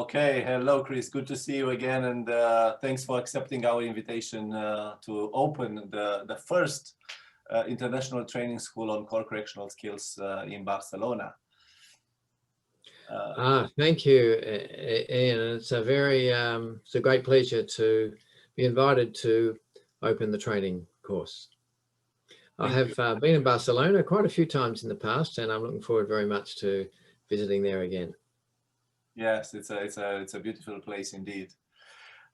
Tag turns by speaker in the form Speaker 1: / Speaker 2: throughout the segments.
Speaker 1: Okay, hello, Chris. Good to see you again, and thanks for accepting our invitation to open the first international training school on core correctional skills in Barcelona.
Speaker 2: Thank you, Ian. It's a great pleasure to be invited to open the training course. I have been in Barcelona quite a few times in the past, and I'm looking forward very much to visiting there again.
Speaker 1: Yes, it's a beautiful place indeed.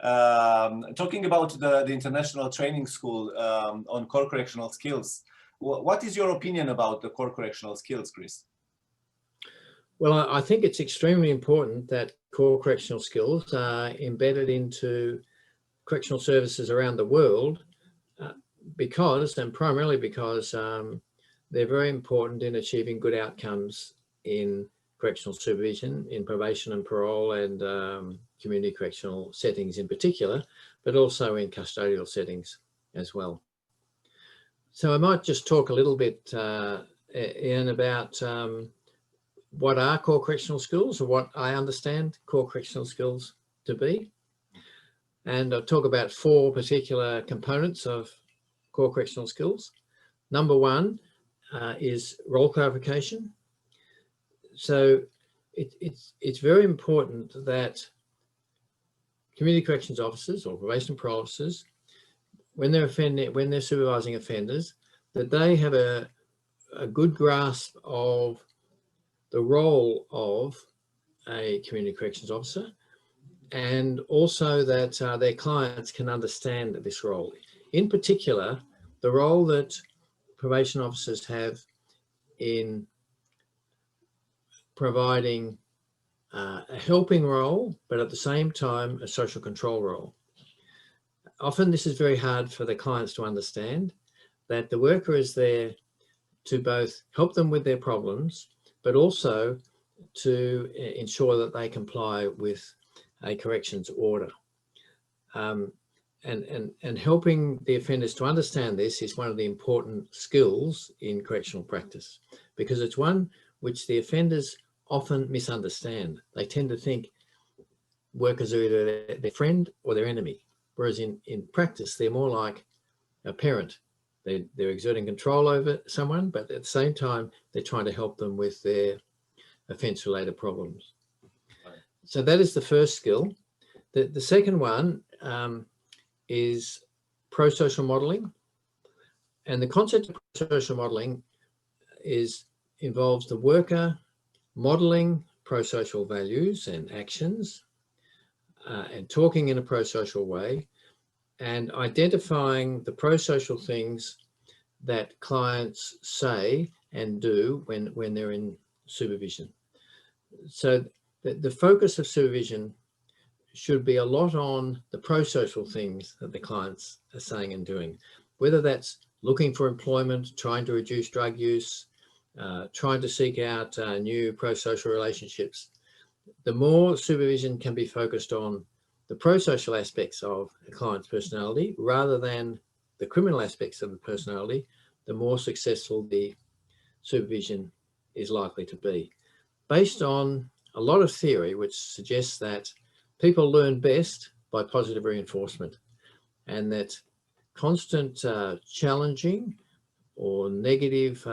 Speaker 1: Talking about the international training school on core correctional skills, what is your opinion about the core correctional skills, Chris?
Speaker 2: Well, I think it's extremely important that core correctional skills are embedded into correctional services around the world primarily because they're very important in achieving good outcomes in correctional supervision, in probation and parole, and community correctional settings in particular, but also in custodial settings as well. So I might just talk a little bit, Ian, about what are core correctional skills, or what I understand core correctional skills to be. And I'll talk about four particular components of core correctional skills. Number one is role clarification. So it's very important that community corrections officers or probation and parole officers, when they're supervising offenders, that they have a good grasp of the role of a community corrections officer, and also that their clients can understand this role. In particular, the role that probation officers have in providing a helping role, but at the same time, a social control role. Often this is very hard for the clients to understand, that the worker is there to both help them with their problems, but also to ensure that they comply with a corrections order. And helping the offenders to understand this is one of the important skills in correctional practice, because it's one which the offenders often misunderstand. They tend to think workers are either their friend or their enemy, whereas in practice, they're more like a parent. They're exerting control over someone, but at the same time, they're trying to help them with their offence-related problems. Right. So that is the first skill. The second one is pro-social modelling. And the concept of pro-social modelling involves the worker modelling pro-social values and actions and talking in a pro-social way, and identifying the pro-social things that clients say and do when they're in supervision. So the focus of supervision should be a lot on the pro-social things that the clients are saying and doing, whether that's looking for employment, trying to reduce drug use, trying to seek out new pro-social relationships. The more supervision can be focused on the pro-social aspects of a client's personality rather than the criminal aspects of the personality, the more successful the supervision is likely to be. Based on a lot of theory which suggests that people learn best by positive reinforcement, and that constant challenging or negative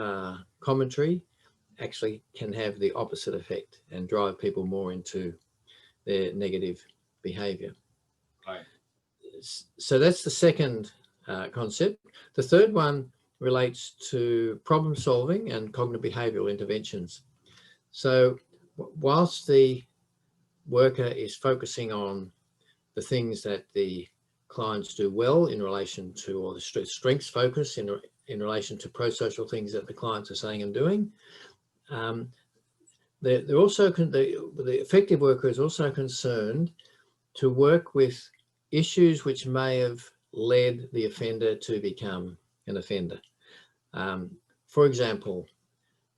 Speaker 2: commentary actually can have the opposite effect and drive people more into their negative behaviour. Right. So that's the second concept. The third one relates to problem solving and cognitive behavioural interventions. So whilst the worker is focusing on the things that the clients do well in relation to, or the strengths focus in relation to pro-social things that the clients are saying and doing, the effective worker is also concerned to work with issues which may have led the offender to become an offender. For example,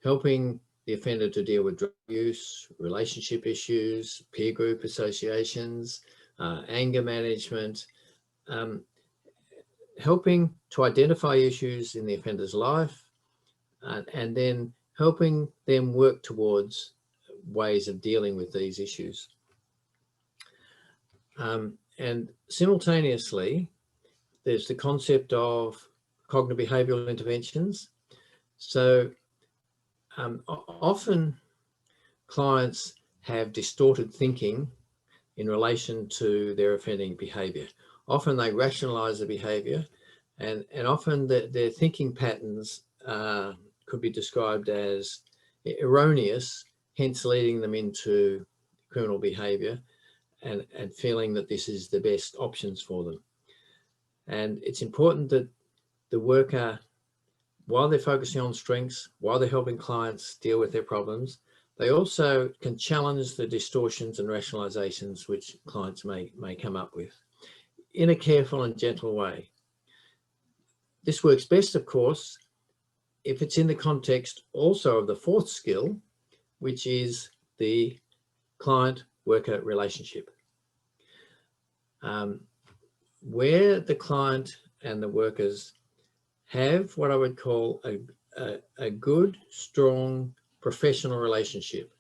Speaker 2: helping the offender to deal with drug use, relationship issues, peer group associations, anger management, helping to identify issues in the offender's life, and then helping them work towards ways of dealing with these issues. And simultaneously, there's the concept of cognitive behavioural interventions. So often clients have distorted thinking in relation to their offending behaviour. Often they rationalise the behaviour, and often their thinking patterns could be described as erroneous, hence leading them into criminal behaviour and feeling that this is the best options for them. And it's important that the worker, while they're focusing on strengths, while they're helping clients deal with their problems, they also can challenge the distortions and rationalizations which clients may come up with in a careful and gentle way. This works best, of course, if it's in the context also of the fourth skill, which is the client-worker relationship, where the client and the workers have what I would call a good, strong, professional relationship.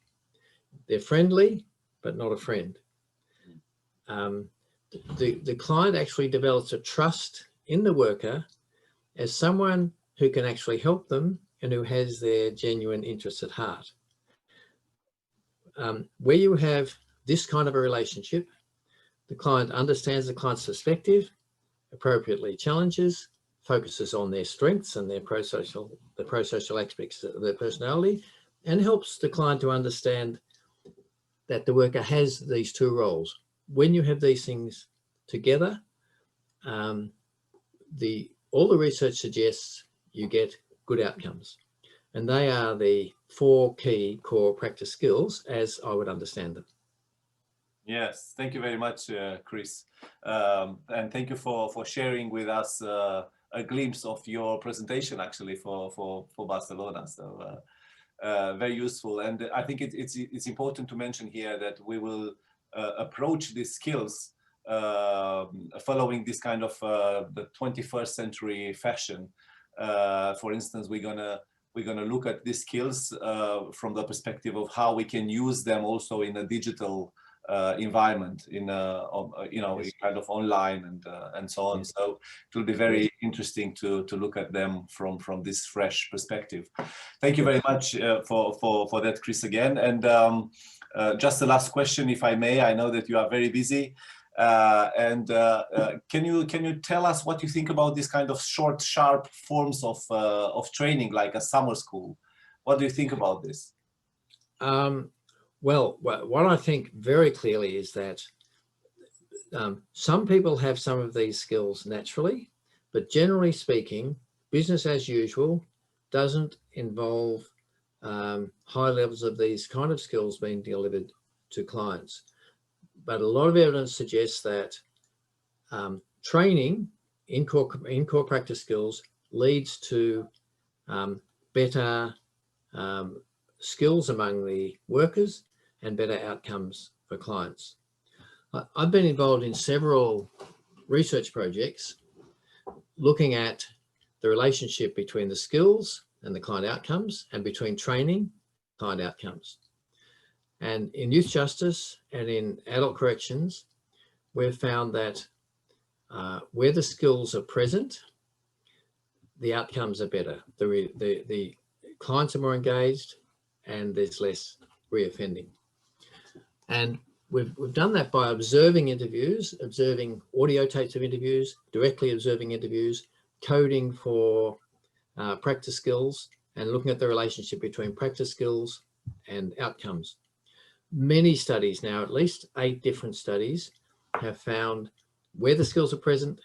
Speaker 2: They're friendly, but not a friend. The client actually develops a trust in the worker as someone who can actually help them and who has their genuine interests at heart. Where you have this kind of a relationship, the client understands the client's perspective, appropriately challenges, focuses on their strengths and the pro-social aspects of their personality, and helps the client to understand that the worker has these two roles. When you have these things together, all the research suggests you get good outcomes. And they are the 4 key core practice skills as I would understand them.
Speaker 1: Yes, thank you very much, Chris. And thank you for sharing with us a glimpse of your presentation actually for Barcelona. So very useful. And I think it's important to mention here that we will approach these skills following this kind of the 21st century fashion. For instance, we're gonna look at these skills from the perspective of how we can use them also in a digital environment, in
Speaker 2: Yes.
Speaker 1: kind of online and so on.
Speaker 2: Yes.
Speaker 1: So it will be very interesting to look at them from this fresh perspective. Thank you very much for that, Chris, again. And just the last question, if I may. I know that you are very busy. Can you tell us what you think about this kind of short, sharp forms of training, like a summer school? What do you think about this?
Speaker 2: Well, what I think very clearly is that some people have some of these skills naturally, but generally speaking, business as usual doesn't involve high levels of these kind of skills being delivered to clients. But a lot of evidence suggests that training in core practice skills leads to better skills among the workers and better outcomes for clients. I've been involved in several research projects looking at the relationship between the skills and the client outcomes, and between training and client outcomes. And in youth justice and in adult corrections, we've found that where the skills are present, the outcomes are better. The clients are more engaged and there's less reoffending. And we've done that by observing interviews, observing audio tapes of interviews, directly observing interviews, coding for practice skills, and looking at the relationship between practice skills and outcomes. Many studies now, at least 8 different studies, have found where the skills are present,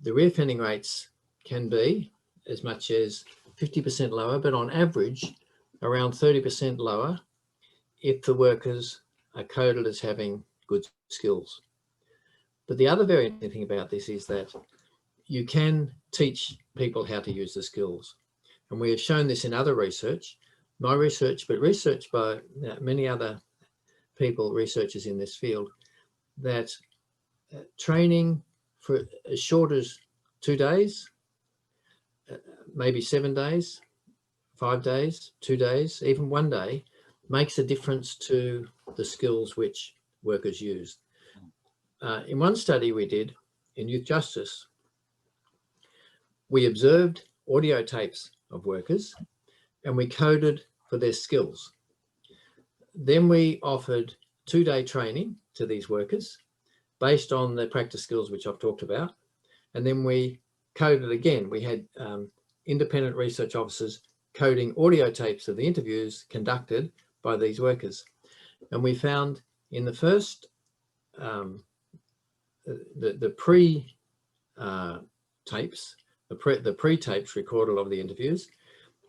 Speaker 2: the reoffending rates can be as much as 50% lower, but on average, around 30% lower if the workers are coded as having good skills. But the other very interesting thing about this is that you can teach people how to use the skills. And we have shown this in other research, my research, but research by many other people, researchers in this field, that training for as short as 2 days, maybe 7 days, 5 days, 2 days, even 1 day, makes a difference to the skills which workers use. in one study we did in youth justice, we observed audio tapes of workers and we coded for their skills. Then we offered 2-day training to these workers based on the practice skills which I've talked about. And then we coded again. We had independent research officers coding audio tapes of the interviews conducted by these workers. And we found in the first, the pre-tapes, the pre-tapes recorded of the interviews,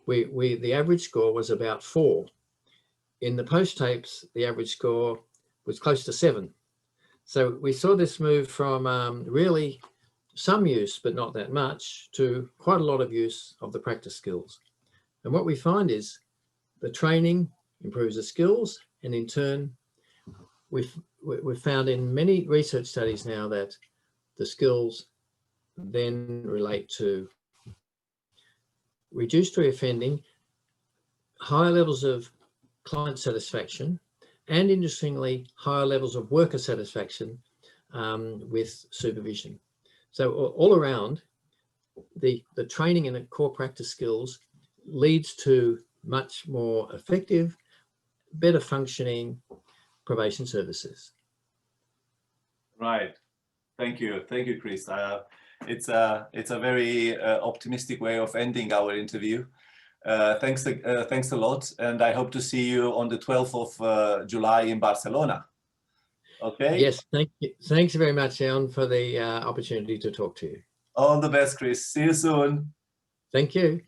Speaker 2: the average score was about 4. In the post-tapes, the average score was close to 7. So we saw this move from really some use, but not that much, to quite a lot of use of the practice skills. And what we find is the training improves the skills, and in turn, we've found in many research studies now that the skills then relate to reduced reoffending, higher levels of client satisfaction, and interestingly, higher levels of worker satisfaction with supervision. So all around, the training in the core practice skills leads to much more effective, better functioning probation services.
Speaker 1: Right. Thank you, Chris. It's a very optimistic way of ending our interview. Thanks a lot, and I hope to see you on the 12th of July in Barcelona. Okay.
Speaker 2: Yes, thank you. Thanks very much, Ioan, for the opportunity to talk to you.
Speaker 1: All the best, Chris. See you soon.
Speaker 2: Thank you.